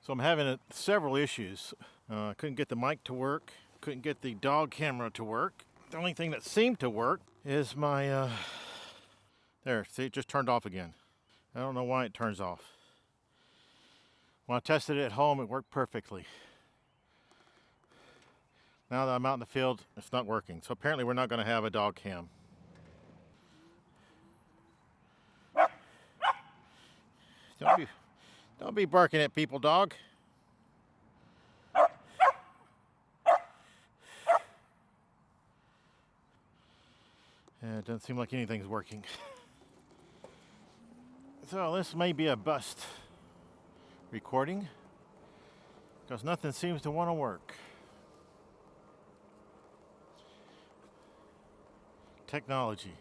So I'm having several issues. I couldn't get the mic to work, couldn't get the dog camera to work. The only thing that seemed to work is my, there, see, it just turned off again. I don't know why it turns off. When I tested it at home, it worked perfectly. Now that I'm out in the field, it's not working. So apparently we're not going to have a dog cam. Don't be barking at people, dog. Yeah, it doesn't seem like anything's working. So this may be a bust recording because nothing seems to want to work. Technology.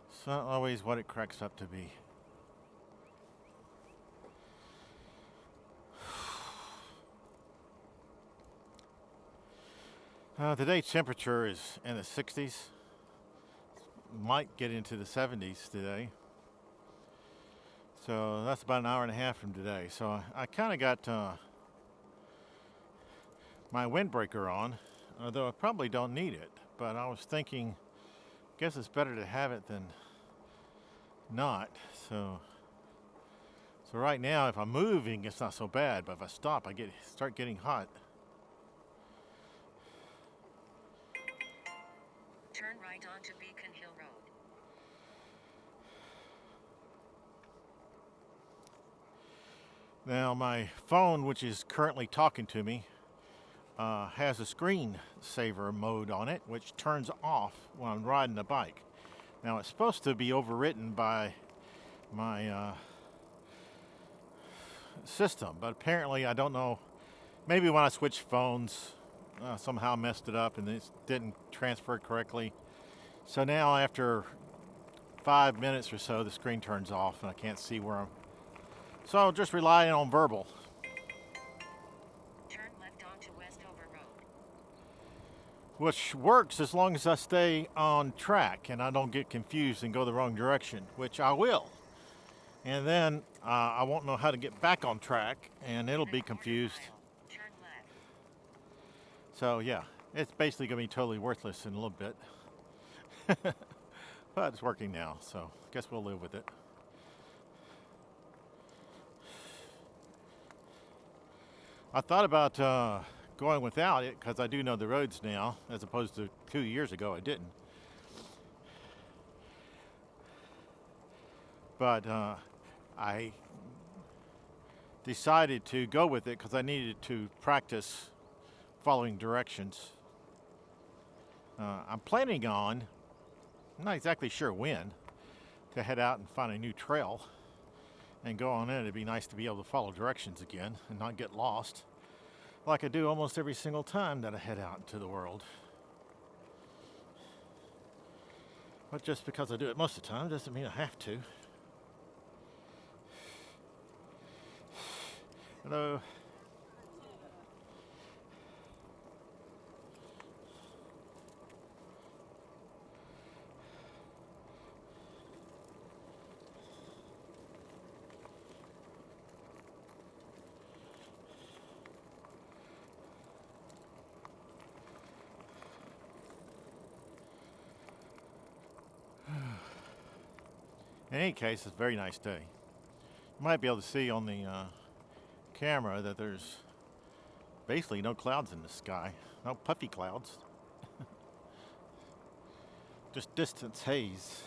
It's not always what it cracks up to be. Today's temperature is in the 60s. Might get into the 70s today. So that's about an hour and a half from today. So I kind of got my windbreaker on, although I probably don't need it. But I was thinking, I guess it's better to have it than not. So right now, if I'm moving, it's not so bad. But if I stop, I start getting hot. Turn right onto Beacon Hill Road. Now my phone, which is currently talking to me, has a screensaver mode on it, which turns off when I'm riding the bike. Now it's supposed to be overwritten by my system, but apparently I don't know. Maybe when I switched phones, somehow messed it up and it didn't transfer correctly. So now after 5 minutes or so, the screen turns off and I can't see where I'm. So just relying on verbal. Turn left onto Westover Road. Which works as long as I stay on track and I don't get confused and go the wrong direction, which I will. And then I won't know how to get back on track and it'll be confused. Turn left. So yeah, it's basically going to be totally worthless in a little bit. But it's working now, so I guess we'll live with it. I thought about going without it because I do know the roads now, as opposed to 2 years ago I didn't. But I decided to go with it because I needed to practice following directions. I'm planning on, I'm not exactly sure when, to head out and find a new trail and go on it. It'd be nice to be able to follow directions again and not get lost like I do almost every single time that I head out into the world. But just because I do it most of the time doesn't mean I have to. Hello. In any case, it's a very nice day. You might be able to see on the camera that there's basically no clouds in the sky. No puffy clouds. Just distant haze.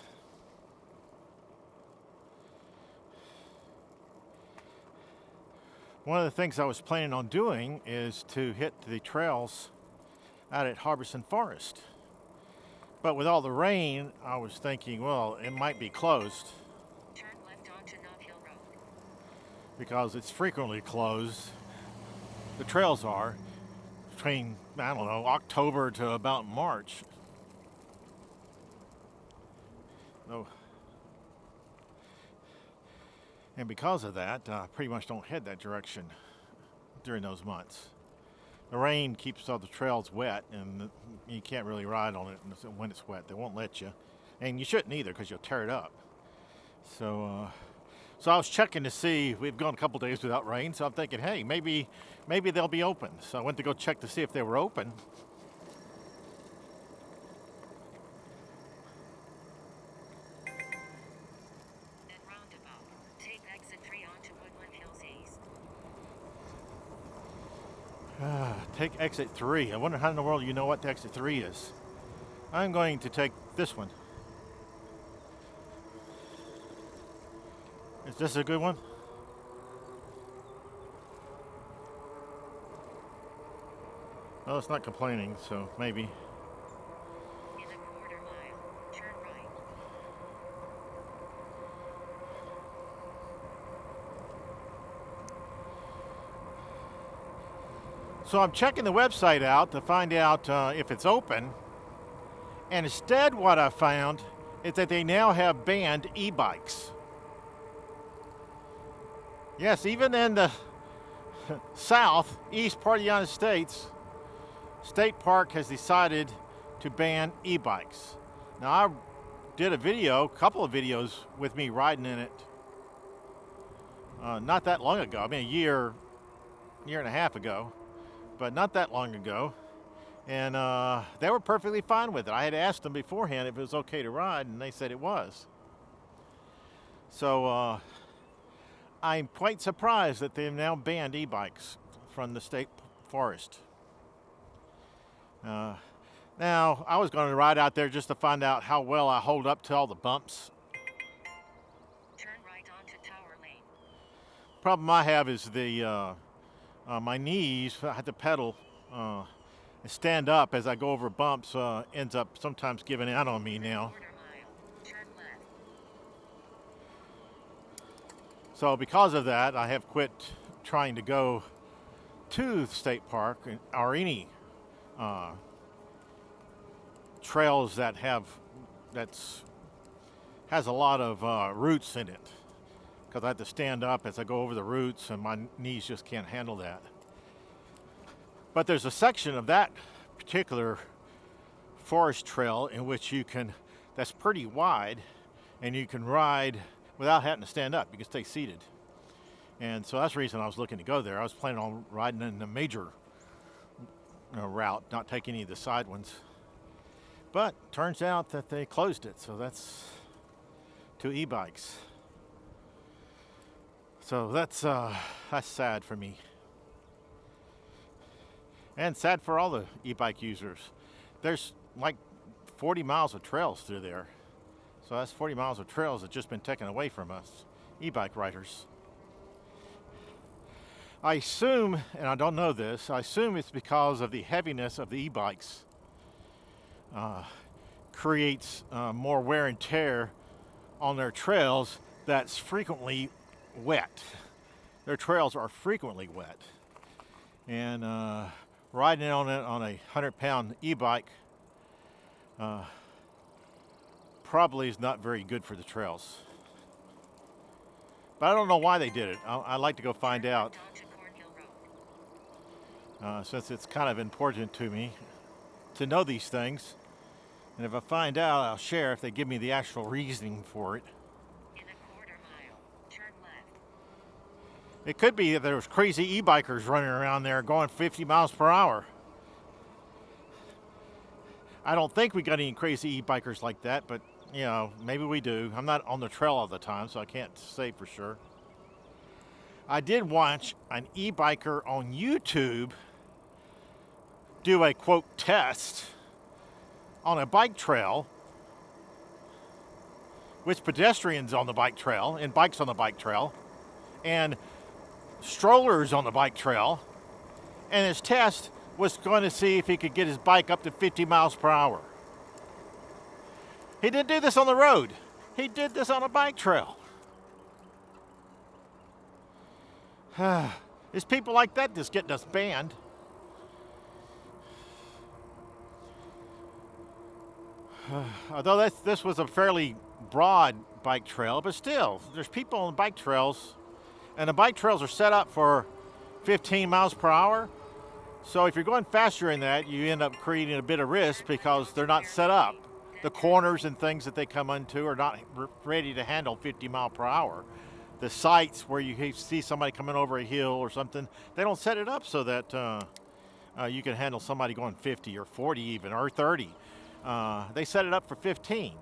One of the things I was planning on doing is to hit the trails out at Harbinson Forest. But with all the rain, I was thinking, well, it might be closed. Turn left onto Knob Hill Road. Because it's frequently closed. The trails are between, I don't know, October to about March. Oh. And because of that, I pretty much don't head that direction during those months. The rain keeps all the trails wet, and you can't really ride on it when it's wet. They won't let you. And you shouldn't either, because you'll tear it up. So So I was checking to see, we've gone a couple days without rain, so I'm thinking, hey, maybe they'll be open. So I went to go check to see if they were open. At roundabout, take exit 3 onto Woodland Hills East. Take exit 3. I wonder how in the world you know what exit 3 is. I'm going to take this one. Is this a good one? Well, it's not complaining, so maybe. In a quarter mile, turn right. So I'm checking the website out to find out if it's open. And instead what I found is that they now have banned e-bikes. Yes, even in the southeast part of the United States, State Park has decided to ban e-bikes. Now I did a couple of videos with me riding in it not that long ago. I mean a year and a half ago, but not that long ago. And they were perfectly fine with it. I had asked them beforehand if it was okay to ride, and they said it was. So I'm quite surprised that they've now banned e-bikes from the state forest. Now, I was going to ride out there just to find out how well I hold up to all the bumps. Turn right onto Tower Lane. Problem I have is my knees. I have to pedal and stand up as I go over bumps. Ends up sometimes giving out on me now. Quarter mile, turn left. So because of that, I have quit trying to go to the state park or any trails that has a lot of roots in it, because I have to stand up as I go over the roots and my knees just can't handle that. But there's a section of that particular forest trail in which that's pretty wide, and you can ride without having to stand up. You can stay seated. And so that's the reason I was looking to go there. I was planning on riding in the major route, not taking any of the side ones. But turns out that they closed it, so that's to e-bikes. So that's sad for me. And sad for all the e-bike users. There's like 40 miles of trails through there. So that's 40 miles of trails that just been taken away from us, e-bike riders. I assume, and I don't know this, I assume it's because of the heaviness of the e-bikes. Creates more wear and tear on their trails that's frequently wet. Their trails are frequently wet. And riding on it on a 100-pound e-bike probably is not very good for the trails. But I don't know why they did it. I'd like to go find out, since it's kind of important to me to know these things. And if I find out, I'll share if they give me the actual reasoning for it. In a quarter mile, turn left. It could be that there was crazy e-bikers running around there going 50 miles per hour. I don't think we got any crazy e-bikers like that, but you know, maybe we do. I'm not on the trail all the time, so I can't say for sure. I did watch an e-biker on YouTube do a quote test on a bike trail with pedestrians on the bike trail and bikes on the bike trail and strollers on the bike trail, and his test was going to see if he could get his bike up to 50 miles per hour. He didn't do this on the road. He did this on a bike trail. It's people like that that's getting us banned. Although this was a fairly broad bike trail, but still, there's people on bike trails, and the bike trails are set up for 15 miles per hour. So if you're going faster in that, you end up creating a bit of risk because they're not set up. The corners and things that they come into are not ready to handle 50 mile per hour. the sites where you see somebody coming over a hill or something, they don't set it up so that you can handle somebody going 50 or 40 even, or 30. They set it up for 15.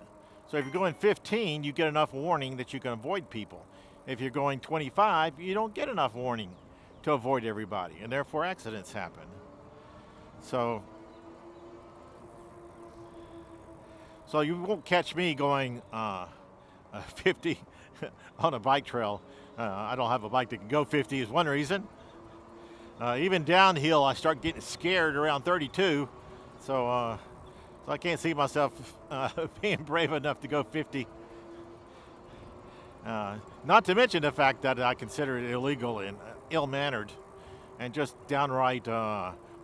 So if you're going 15, you get enough warning that you can avoid people. If you're going 25, you don't get enough warning to avoid everybody, and therefore accidents happen. So you won't catch me going 50 on a bike trail. I don't have a bike that can go 50 is one reason. Even downhill, I start getting scared around 32. So I can't see myself being brave enough to go 50. Not to mention the fact that I consider it illegal and ill-mannered and just downright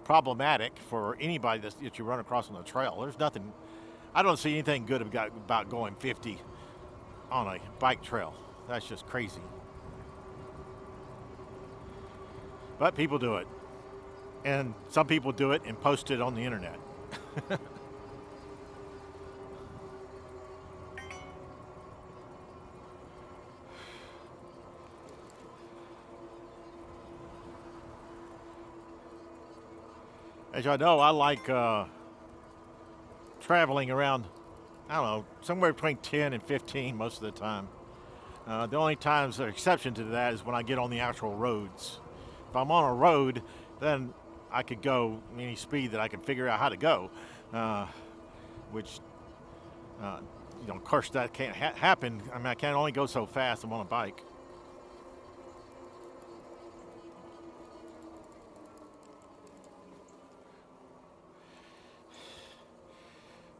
problematic for anybody that you run across on the trail. There's nothing, I don't see anything good about going 50 on a bike trail. That's just crazy. But people do it. And some people do it and post it on the internet. As y'all know, I like traveling around, I don't know, somewhere between 10 and 15 most of the time. The only times an exception to that is when I get on the actual roads. If I'm on a road, then I could go any speed that I can figure out how to go, which, of course that can't happen. I mean, I can only go so fast. I'm on a bike.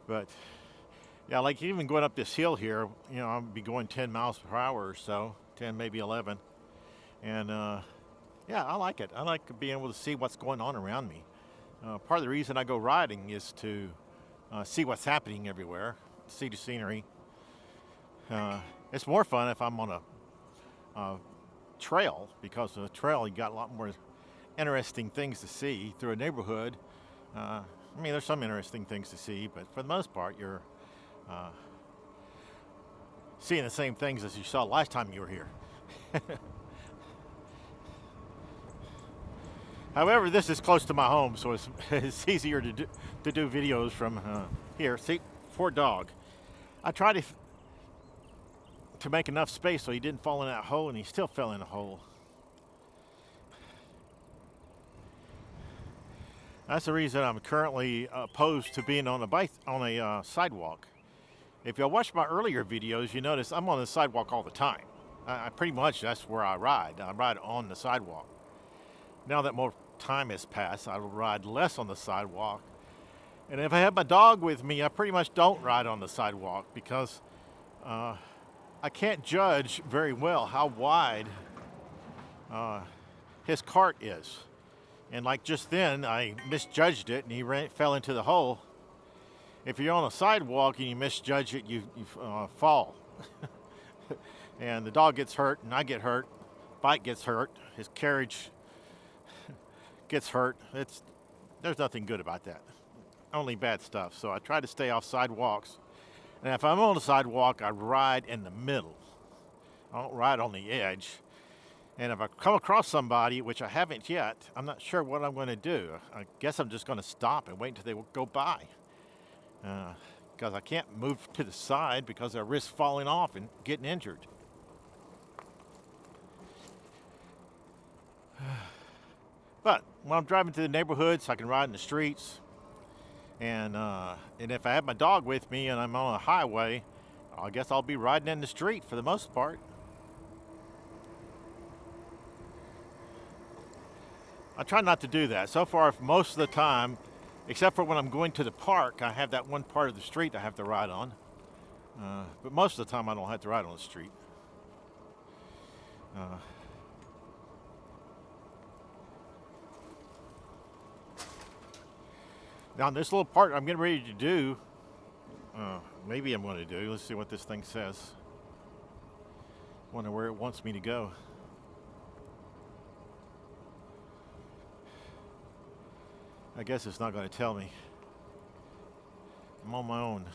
But yeah, like even going up this hill here, I'll be going 10 miles per hour or so, 10, maybe 11. And yeah, I like it. I like being able to see what's going on around me. Part of the reason I go riding is to see what's happening everywhere, see the scenery. It's more fun if I'm on a trail, because on a trail you got a lot more interesting things to see. Through a neighborhood, I mean, there's some interesting things to see, but for the most part, you're seeing the same things as you saw last time you were here. However, this is close to my home, so it's easier to do videos from here. See, poor dog. I tried to make enough space so he didn't fall in that hole, and he still fell in a hole. That's the reason I'm currently opposed to being on a sidewalk. If you watch my earlier videos, you notice I'm on the sidewalk all the time. I pretty much, that's where I ride. I ride on the sidewalk. Now that more time has passed, I will ride less on the sidewalk. And if I have my dog with me, I pretty much don't ride on the sidewalk, because I can't judge very well how wide his cart is. And like just then, I misjudged it, and he fell into the hole. If you're on a sidewalk and you misjudge it, you fall. And the dog gets hurt, and I get hurt. Bike gets hurt. His carriage gets hurt. There's nothing good about that. Only bad stuff. So I try to stay off sidewalks. And if I'm on the sidewalk, I ride in the middle. I don't ride on the edge. And if I come across somebody, which I haven't yet, I'm not sure what I'm going to do. I guess I'm just going to stop and wait until they go by. Because I can't move to the side because I risk falling off and getting injured. But when I'm driving through the neighborhoods, I can ride in the streets. And if I have my dog with me and I'm on a highway, I guess I'll be riding in the street for the most part. I try not to do that. So far, most of the time, except for when I'm going to the park, I have that one part of the street I have to ride on. But most of the time, I don't have to ride on the street. Now, this little part I'm getting ready to do, maybe I'm going to do. Let's see what this thing says. Wonder where it wants me to go. I guess it's not going to tell me. I'm on my own.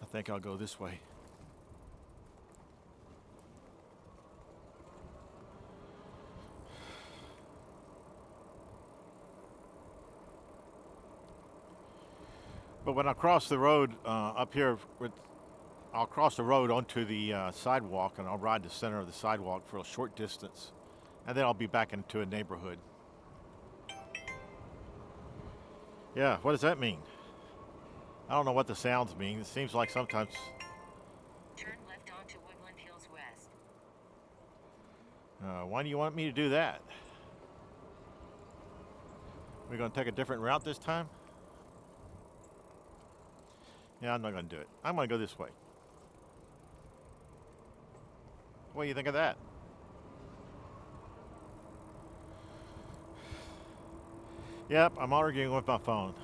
I think I'll go this way. But when I cross the road up here, I'll cross the road onto the sidewalk, and I'll ride the center of the sidewalk for a short distance, and then I'll be back into a neighborhood. Yeah, what does that mean? I don't know what the sounds mean. It seems like sometimes. Turn left onto Woodland Hills West. Why do you want me to do that? We're going to take a different route this time? Yeah, I'm not going to do it. I'm going to go this way. What do you think of that? Yep, I'm arguing with my phone.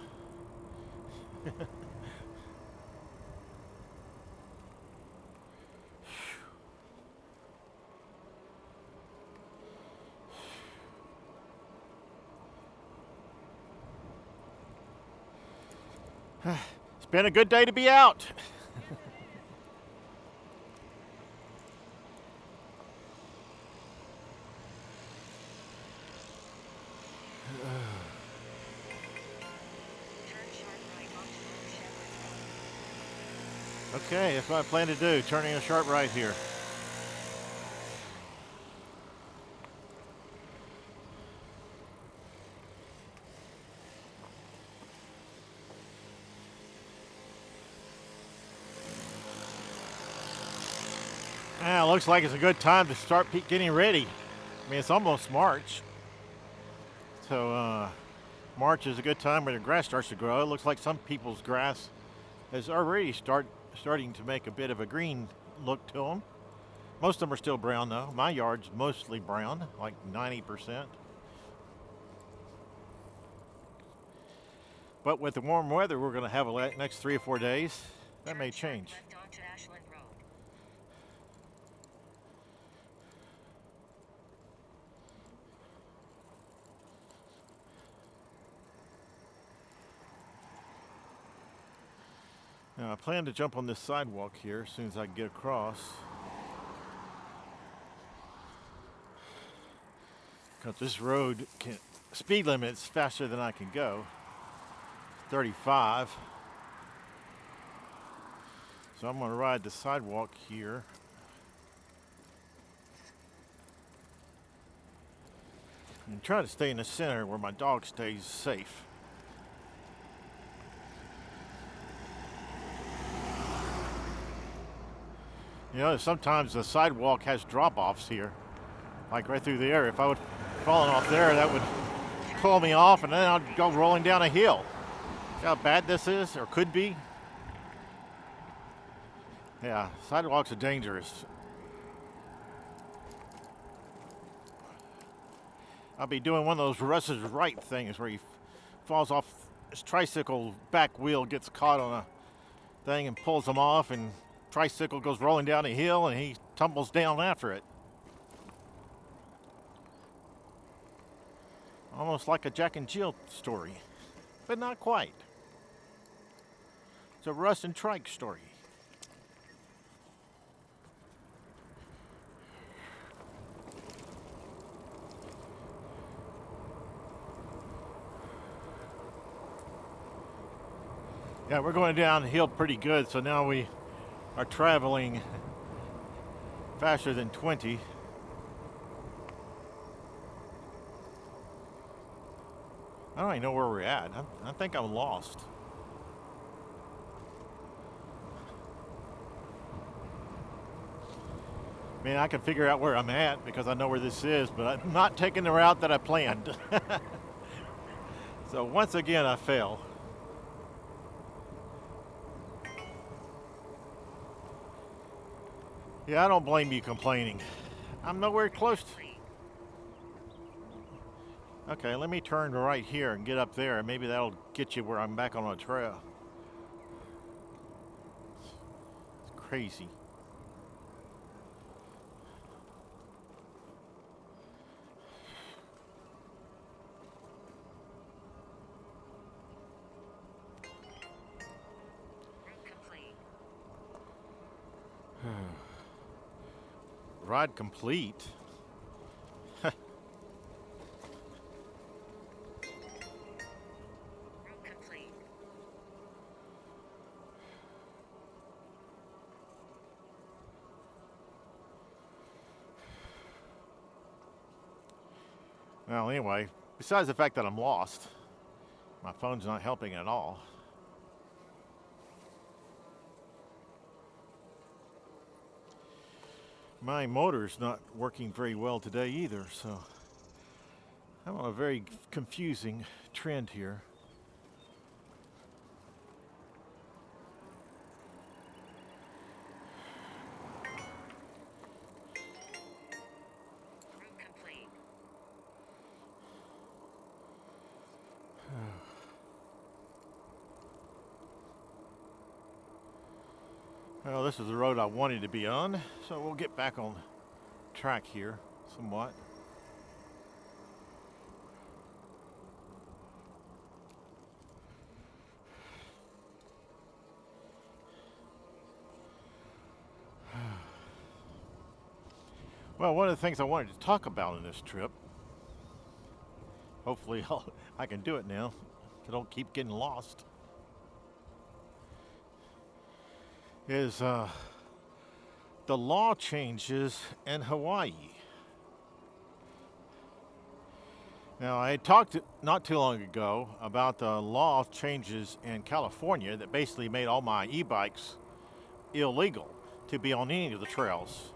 It's been a good day to be out. Turn sharp right onto Old Shepherd Road. Okay, that's what I plan to do, turning a sharp right here. Looks like it's a good time to start getting ready. I mean, it's almost March. So March is a good time when the grass starts to grow. It looks like some people's grass is already starting to make a bit of a green look to them. Most of them are still brown though. My yard's mostly brown, like 90%. But with the warm weather we're going to have the next 3 or 4 days, that may change. Left onto Ashland Road. Now I plan to jump on this sidewalk here as soon as I can get across. Because this road speed limit's faster than I can go. 35. So I'm going to ride the sidewalk here. And try to stay in the center where my dog stays safe. You know, sometimes the sidewalk has drop-offs here, like right through there. If I would have fallen off there, that would pull me off, and then I'd go rolling down a hill. See how bad this is, or could be? Yeah, sidewalks are dangerous. I'll be doing one of those Russ's Right things where he falls off, his tricycle back wheel gets caught on a thing and pulls him off, and tricycle goes rolling down a hill and he tumbles down after it. Almost like a Jack and Jill story, but not quite. It's a Russ and Trike story. Yeah, we're going downhill pretty good, so now we are traveling faster than 20. I don't even know where we're at. I think I'm lost. I mean, I can figure out where I'm at because I know where this is, but I'm not taking the route that I planned. So once again, I fail. Yeah, I don't blame you complaining. I'm nowhere close to. Okay, let me turn right here and get up there, and maybe that'll get you where I'm back on a trail. It's crazy. Route complete. Ride complete. Route complete. Well, anyway, besides the fact that I'm lost, my phone's not helping at all. My motor's not working very well today either, so I'm on a very confusing trend here. Route complete. Well, this is the road I wanted to be on, so we'll get back on track here somewhat. Well, one of the things I wanted to talk about in this trip, hopefully I can do it now if I don't keep getting lost, is the law changes in Hawaii. Now, I had talked not too long ago about the law changes in California that basically made all my e-bikes illegal to be on any of the trails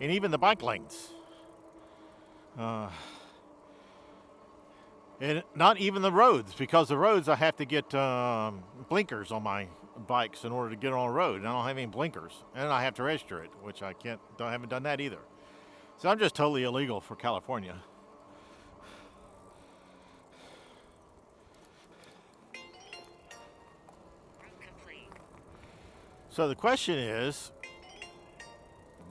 and even the bike lanes. And not even the roads, because the roads I have to get blinkers on my bikes in order to get on a road, and I don't have any blinkers, and I have to register it, which I haven't done that either. So I'm just totally illegal for California. Route complete. So the question is,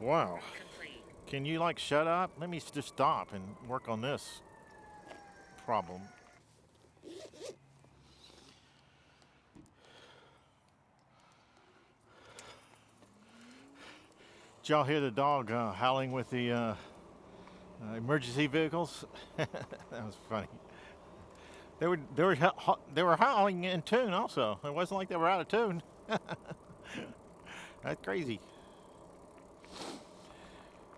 wow, Route complete. can you like shut up? Let me just stop and work on this problem. Did y'all hear the dog howling with the emergency vehicles? That was funny. They were howling in tune also. It wasn't like they were out of tune. That's crazy.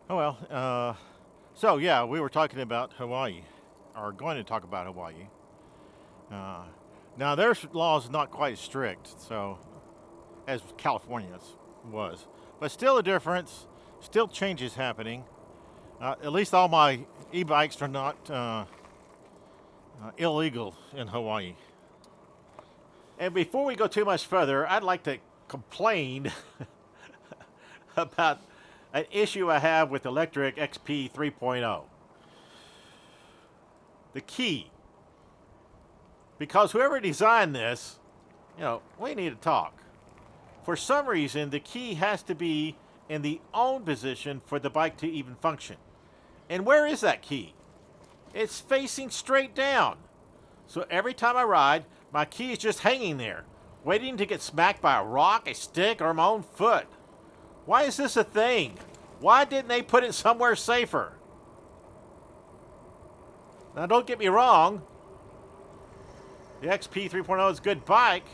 Oh well. So yeah, we were talking about Hawaii, or going to talk about Hawaii. Now their law is not quite as strict, so as California's was, but still a difference. Still changes happening. At least all my e-bikes are not illegal in Hawaii. And before we go too much further, I'd like to complain about an issue I have with the Lectric XP 3.0. The key. Because whoever designed this, we need to talk. For some reason, the key has to be in the on position for the bike to even function. And where is that key? It's facing straight down. So every time I ride, my key is just hanging there, waiting to get smacked by a rock, a stick, or my own foot. Why is this a thing? Why didn't they put it somewhere safer? Now don't get me wrong, the XP 3.0 is a good bike,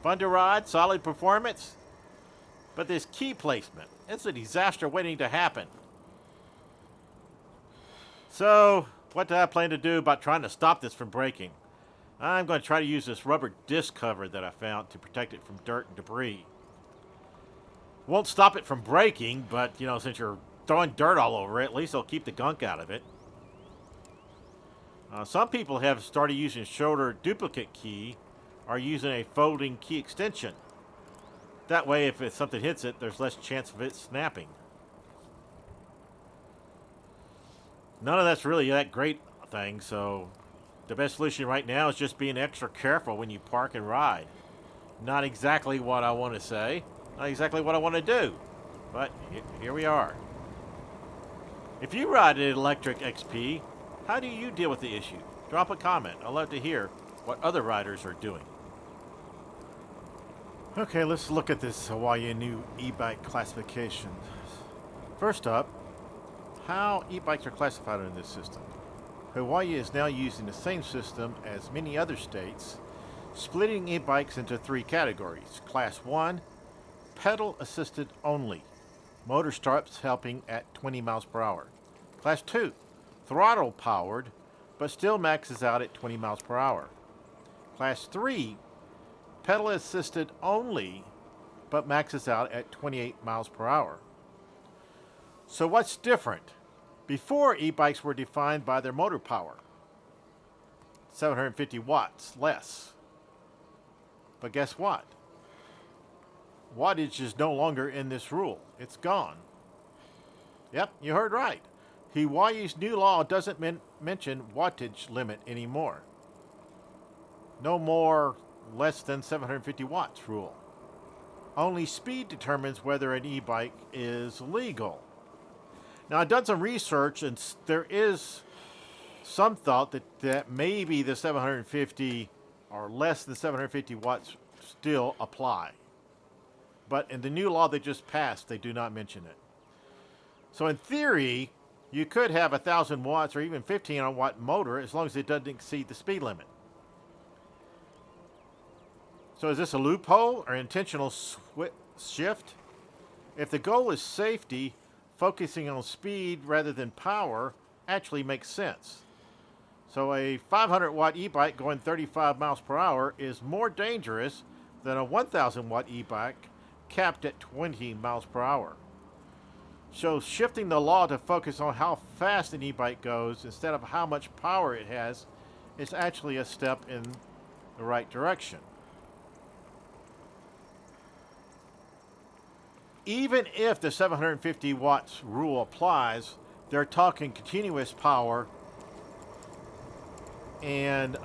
fun to ride, solid performance, but this key placement, it's a disaster waiting to happen. So, what do I plan to do about trying to stop this from breaking? I'm going to try to use this rubber disc cover that I found to protect it from dirt and debris. Won't stop it from breaking, but, since you're throwing dirt all over it, at least it'll keep the gunk out of it. Some people have started using shoulder duplicate key or using a folding key extension. That way, if something hits it, there's less chance of it snapping. None of that's really that great thing, so the best solution right now is just being extra careful when you park and ride. Not exactly what I want to say, not exactly what I want to do, but here we are. If you ride an Lectric XP, how do you deal with the issue? Drop a comment. I'd love to hear what other riders are doing. Okay, let's look at this Hawaii new e-bike classification. First up, how e-bikes are classified in this system. Hawaii is now using the same system as many other states, splitting e-bikes into 3 categories. Class 1, pedal assisted only, motor starts helping at 20 miles per hour. Class 2, throttle powered, but still maxes out at 20 miles per hour. Class 3, pedal assisted only, but maxes out at 28 miles per hour. So what's different? Before, e-bikes were defined by their motor power, 750 watts less. But guess what? Wattage is no longer in this rule. It's gone. Yep, you heard right. Hawaii's new law doesn't mention wattage limit anymore. No more less than 750 watts rule. Only speed determines whether an e-bike is legal. Now, I've done some research, and there is some thought that maybe the 750 or less than 750 watts still apply. But in the new law they just passed, they do not mention it. So in theory, you could have 1,000 watts or even 1,500 watt motor as long as it doesn't exceed the speed limit. So is this a loophole or intentional shift? If the goal is safety, focusing on speed rather than power actually makes sense. So a 500 watt e-bike going 35 miles per hour is more dangerous than a 1,000 watt e-bike capped at 20 miles per hour. So shifting the law to focus on how fast an e-bike goes instead of how much power it has is actually a step in the right direction. Even if the 750 watts rule applies, they're talking continuous power, and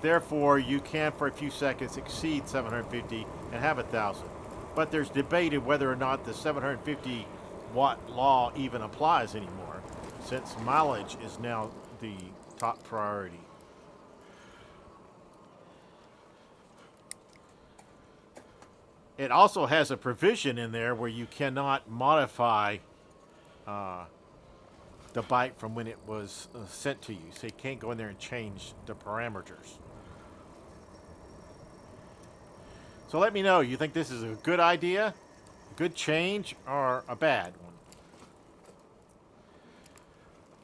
therefore you can for a few seconds exceed 750 and have 1,000. But there's debated whether or not the 750 watt law even applies anymore, since mileage is now the top priority. It also has a provision in there where you cannot modify the bike from when it was sent to you. So you can't go in there and change the parameters. So let me know, you think this is a good idea, a good change, or a bad one?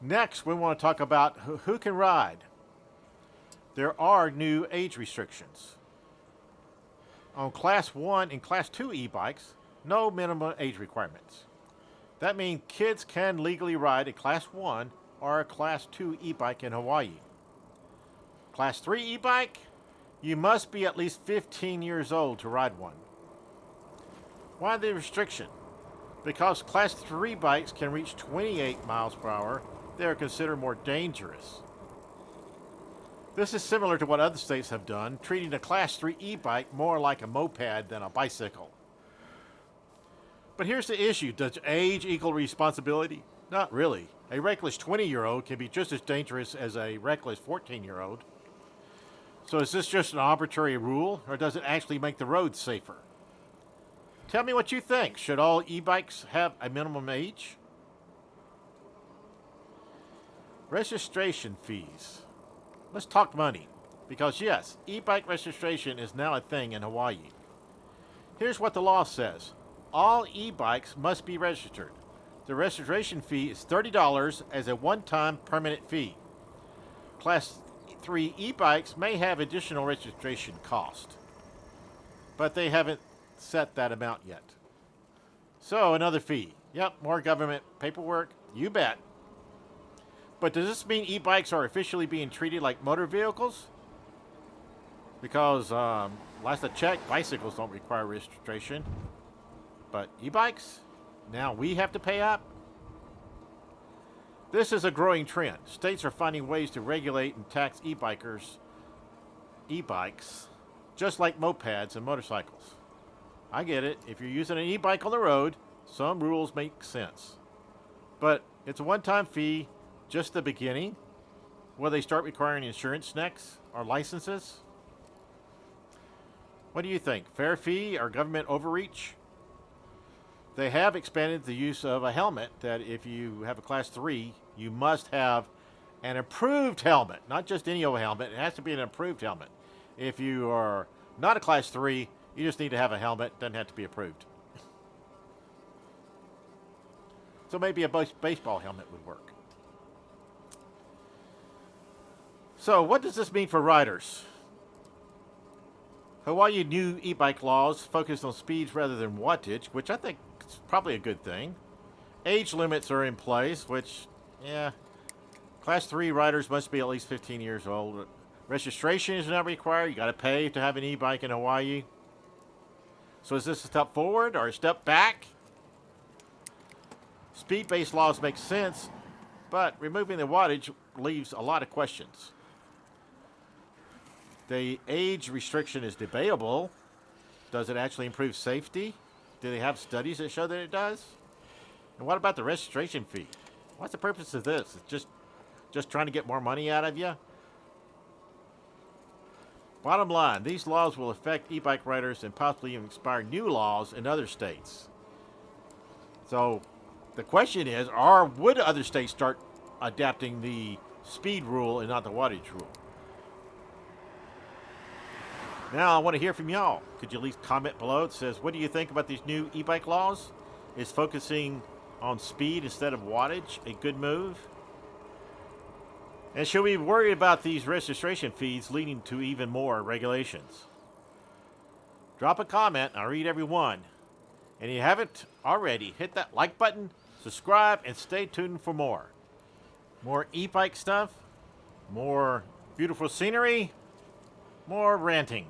Next, we want to talk about who can ride. There are new age restrictions. On Class 1 and Class 2 e-bikes, no minimum age requirements. That means kids can legally ride a Class 1 or a Class 2 e-bike in Hawaii. Class 3 e-bike, you must be at least 15 years old to ride one. Why the restriction? Because Class 3 bikes can reach 28 miles per hour, they are considered more dangerous. This is similar to what other states have done, treating a Class 3 e-bike more like a moped than a bicycle. But here's the issue. Does age equal responsibility? Not really. A reckless 20-year-old can be just as dangerous as a reckless 14-year-old. So is this just an arbitrary rule, or does it actually make the roads safer? Tell me what you think. Should all e-bikes have a minimum age? Registration fees. Let's talk money. Because yes, e-bike registration is now a thing in Hawaii. Here's what the law says. All e-bikes must be registered. The registration fee is $30 as a one-time permanent fee. Class 3 e-bikes may have additional registration cost, but they haven't set that amount yet. So another fee. Yep, more government paperwork. You bet. But does this mean e-bikes are officially being treated like motor vehicles? Because last I checked, bicycles don't require registration. But e-bikes? Now we have to pay up? This is a growing trend. States are finding ways to regulate and tax e-bikes, just like mopeds and motorcycles. I get it. If you're using an e-bike on the road, some rules make sense. But it's a one-time fee, just the beginning. Will they start requiring insurance next, or licenses? What do you think? Fair fee or government overreach? They have expanded the use of a helmet that if you have a Class 3, you must have an approved helmet. Not just any old helmet. It has to be an approved helmet. If you are not a Class 3, you just need to have a helmet. It doesn't have to be approved. So maybe a baseball helmet would work. So what does this mean for riders? Hawaii new e-bike laws focus on speeds rather than wattage, which I think is probably a good thing. Age limits are in place, which, yeah, Class 3 riders must be at least 15 years old. Registration is not required. You got to pay to have an e-bike in Hawaii. So is this a step forward or a step back? Speed-based laws make sense, but removing the wattage leaves a lot of questions. The age restriction is debatable. Does it actually improve safety? Do they have studies that show that it does? And what about the registration fee? What's the purpose of this? It's just trying to get more money out of you? Bottom line, these laws will affect e-bike riders and possibly even inspire new laws in other states. So the question is, would other states start adapting the speed rule and not the wattage rule? Now I want to hear from y'all. Could you at least comment below? It says, what do you think about these new e-bike laws? Is focusing on speed instead of wattage a good move? And should we be worried about these registration fees leading to even more regulations? Drop a comment. I'll read every one. And if you haven't already, hit that like button, subscribe, and stay tuned for more. More e-bike stuff, more beautiful scenery, more ranting.